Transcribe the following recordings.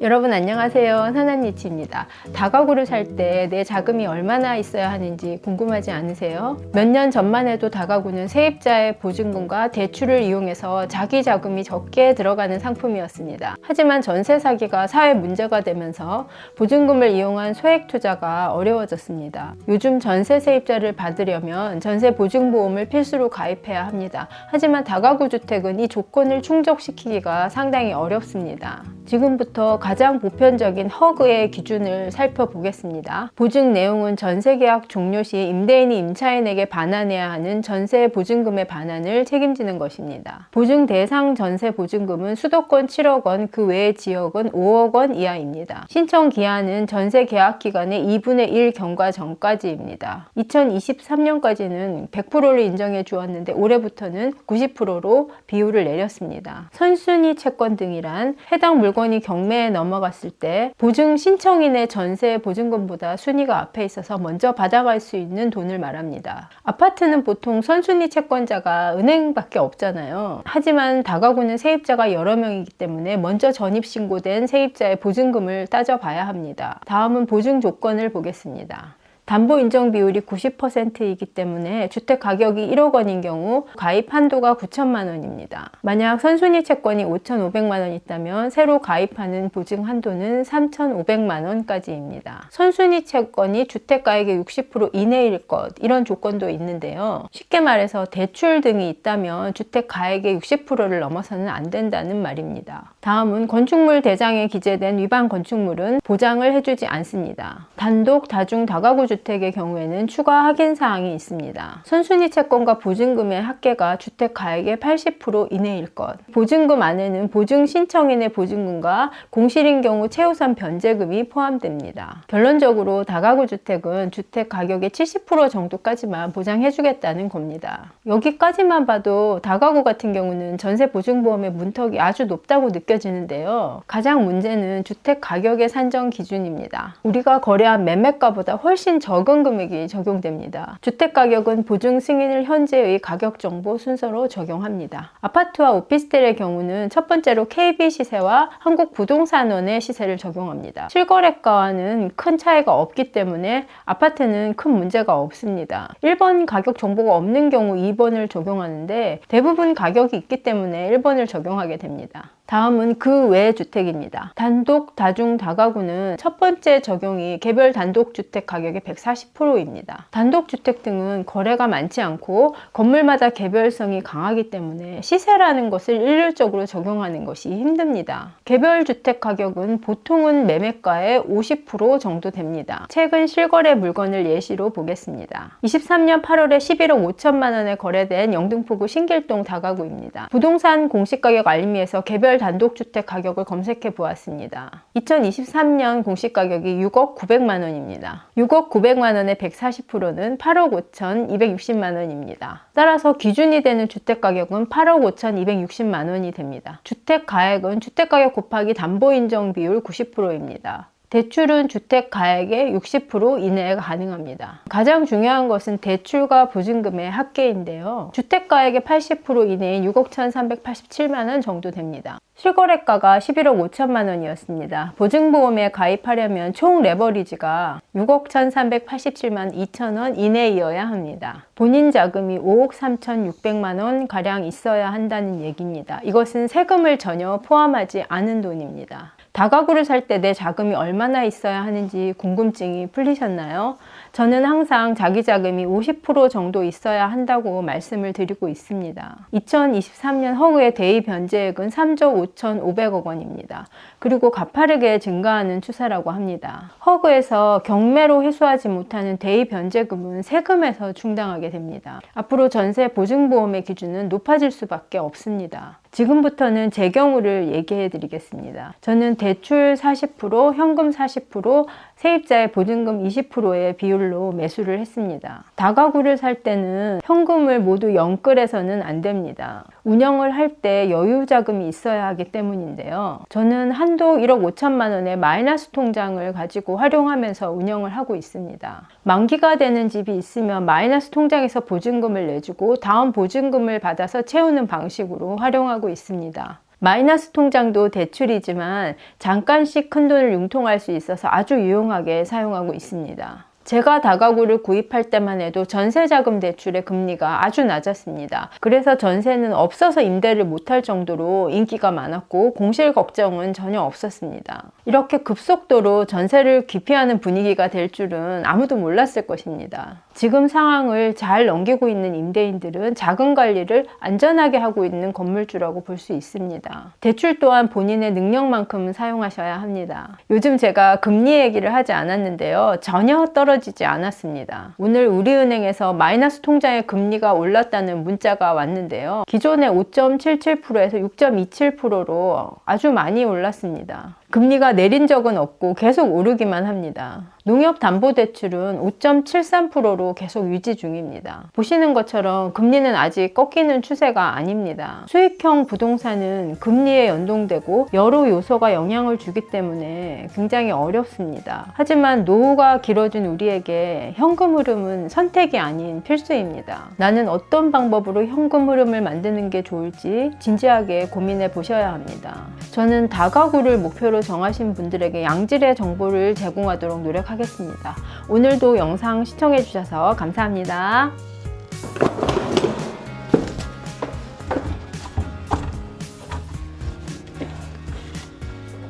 여러분 안녕하세요. 선한니치입니다. 다가구를 살 때 내 자금이 얼마나 있어야 하는지 궁금하지 않으세요? 몇 년 전만 해도 다가구는 세입자의 보증금과 대출을 이용해서 자기 자금이 적게 들어가는 상품이었습니다. 하지만 전세 사기가 사회 문제가 되면서 보증금을 이용한 소액 투자가 어려워졌습니다. 요즘 전세 세입자를 받으려면 전세 보증보험을 필수로 가입해야 합니다. 하지만 다가구 주택은 이 조건을 충족시키기가 상당히 어렵습니다. 지금부터 가장 보편적인 허그의 기준을 살펴보겠습니다. 보증 내용은 전세계약 종료 시 임대인이 임차인에게 반환해야 하는 전세 보증금의 반환을 책임지는 것입니다. 보증 대상 전세 보증금은 수도권 7억 원, 그 외의 지역은 5억 원 이하입니다. 신청 기한은 전세 계약 기간의 2분의 1 경과 전까지입니다. 2023년까지는 100%를 인정해 주었는데 올해부터는 90%로 비율을 내렸습니다. 선순위 채권 등이란 해당 물건이 경매에 넘어갔을 때 보증 신청인의 전세 보증금보다 순위가 앞에 있어서 먼저 받아갈 수 있는 돈을 말합니다. 아파트는 보통 선순위 채권자가 은행밖에 없잖아요. 하지만 다가구는 세입자가 여러 명이기 때문에 먼저 전입신고된 세입자의 보증금을 따져봐야 합니다. 다음은 보증 조건을 보겠습니다. 담보 인정 비율이 90%이기 때문에 주택 가격이 1억 원인 경우 가입 한도가 9천만 원입니다. 만약 선순위 채권이 5,500만 원 있다면 새로 가입하는 보증 한도는 3,500만 원까지입니다. 선순위 채권이 주택 가액의 60% 이내일 것, 이런 조건도 있는데요. 쉽게 말해서 대출 등이 있다면 주택 가액의 60%를 넘어서는 안 된다는 말입니다. 다음은 건축물 대장에 기재된 위반 건축물은 보장을 해주지 않습니다. 단독, 다중, 다가구 주택의 경우에는 추가 확인 사항이 있습니다. 선순위 채권과 보증금의 합계가 주택 가액의 80% 이내일 것. 보증금 안에는 보증 신청인의 보증금과 공실인 경우 최우선 변제금이 포함됩니다. 결론적으로 다가구 주택은 주택 가격의 70% 정도까지만 보장해주겠다는 겁니다. 여기까지만 봐도 다가구 같은 경우는 전세 보증보험의 문턱이 아주 높다고 느껴지는데요. 가장 문제는 주택 가격의 산정 기준입니다. 우리가 거래한 매매가보다 훨씬 적은 금액이 적용됩니다. 주택가격은 보증 승인을 현재의 가격 정보 순서로 적용합니다. 아파트와 오피스텔의 경우는 첫 번째로 KB 시세와 한국부동산원의 시세를 적용합니다. 실거래가와는 큰 차이가 없기 때문에 아파트는 큰 문제가 없습니다. 1번 가격 정보가 없는 경우 2번을 적용하는데 대부분 가격이 있기 때문에 1번을 적용하게 됩니다. 다음은 그 외 주택입니다. 단독, 다중, 다가구는 첫 번째 적용이 개별 단독주택 가격의 140%입니다. 단독주택 등은 거래가 많지 않고 건물마다 개별성이 강하기 때문에 시세라는 것을 일률적으로 적용하는 것이 힘듭니다. 개별 주택 가격은 보통은 매매가의 50% 정도 됩니다. 최근 실거래 물건을 예시로 보겠습니다. 23년 8월에 11억 5천만 원에 거래된 영등포구 신길동 다가구입니다. 부동산 공시가격 알림이에서 개별 단독주택 가격을 검색해 보았습니다. 2023년 공시가격이 6억 900만 원입니다. 6억 900만 원의 140%는 8억 5천 260만 원입니다. 따라서 기준이 되는 주택가격은 8억 5천 260만 원이 됩니다. 주택가액은 주택가격 곱하기 담보인정 비율 90%입니다. 대출은 주택 가액의 60% 이내에 가능합니다. 가장 중요한 것은 대출과 보증금의 합계인데요. 주택 가액의 80% 이내인 6억 1,387만 원 정도 됩니다. 실거래가가 11억 5천만 원이었습니다. 보증보험에 가입하려면 총 레버리지가 6억 1,387만 2천 원 이내이어야 합니다. 본인 자금이 5억 3,600만 원 가량 있어야 한다는 얘기입니다. 이것은 세금을 전혀 포함하지 않은 돈입니다. 다가구를 살 때 내 자금이 얼마나 있어야 하는지 궁금증이 풀리셨나요? 저는 항상 자기 자금이 50% 정도 있어야 한다고 말씀을 드리고 있습니다. 2023년 허그의 대입 변제액은 3조 5,500억 원입니다. 그리고 가파르게 증가하는 추세라고 합니다. 허그에서 경매로 회수하지 못하는 대입 변제금은 세금에서 충당하게 됩니다. 앞으로 전세 보증보험의 기준은 높아질 수밖에 없습니다. 지금부터는 제 경우를 얘기해 드리겠습니다. 저는 대출 40%, 현금 40%, 세입자의 보증금 20%의 비율로 매수를 했습니다. 다가구를 살 때는 현금을 모두 영끌해서는 안 됩니다. 운영을 할 때 여유 자금이 있어야 하기 때문인데요. 저는 한도 1억 5천만 원의 마이너스 통장을 가지고 활용하면서 운영을 하고 있습니다. 만기가 되는 집이 있으면 마이너스 통장에서 보증금을 내주고 다음 보증금을 받아서 채우는 방식으로 활용하고 있습니다. 마이너스 통장도 대출이지만 잠깐씩 큰돈을 융통할 수 있어서 아주 유용하게 사용하고 있습니다. 제가 다가구를 구입할 때만 해도 전세자금 대출의 금리가 아주 낮았습니다. 그래서 전세는 없어서 임대를 못할 정도로 인기가 많았고 공실 걱정은 전혀 없었습니다. 이렇게 급속도로 전세를 기피하는 분위기가 될 줄은 아무도 몰랐을 것입니다. 지금 상황을 잘 넘기고 있는 임대인들은 자금 관리를 안전하게 하고 있는 건물주라고 볼 수 있습니다. 대출 또한 본인의 능력만큼은 사용하셔야 합니다. 요즘 제가 금리 얘기를 하지 않았는데요. 전혀 떨어지지 않았습니다. 오늘 우리은행에서 마이너스 통장의 금리가 올랐다는 문자가 왔는데요. 기존의 5.77%에서 6.27%로 아주 많이 올랐습니다. 금리가 내린 적은 없고 계속 오르기만 합니다. 농협담보대출은 5.73%로 계속 유지 중입니다. 보시는 것처럼 금리는 아직 꺾이는 추세가 아닙니다. 수익형 부동산은 금리에 연동되고 여러 요소가 영향을 주기 때문에 굉장히 어렵습니다. 하지만 노후가 길어진 우리에게 현금 흐름은 선택이 아닌 필수입니다. 나는 어떤 방법으로 현금 흐름을 만드는 게 좋을지 진지하게 고민해 보셔야 합니다. 저는 다가구를 목표로 정하신 분들에게 양질의 정보를 제공하도록 노력하겠습니다. 오늘도 영상 시청해 주셔서 감사합니다.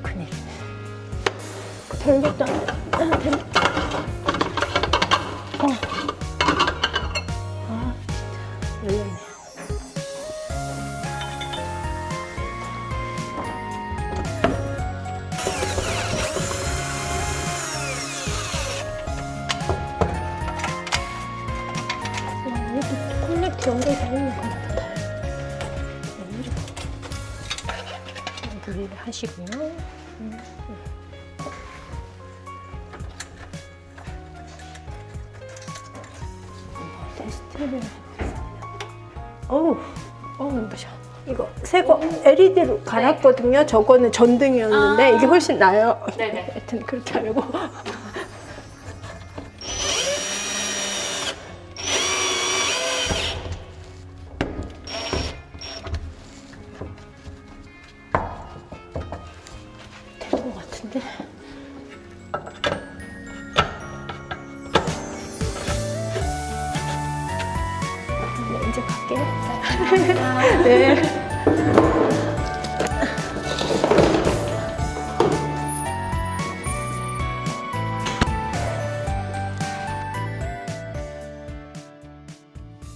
큰일이네. 별것도 안 돼. 아, 진짜 열렸네. 콘넥트 연결되어 있는 것 같아요. 분리를 하시고요. 테스트를 해보겠습니다. 어우, 눈부셔. 이거 새거 LED로 갈았거든요. 저거는 전등이었는데 이게 훨씬 나아요. 네네. 하여튼 그렇게 하려고. 같은데. 네, 이제 갈게요. 네.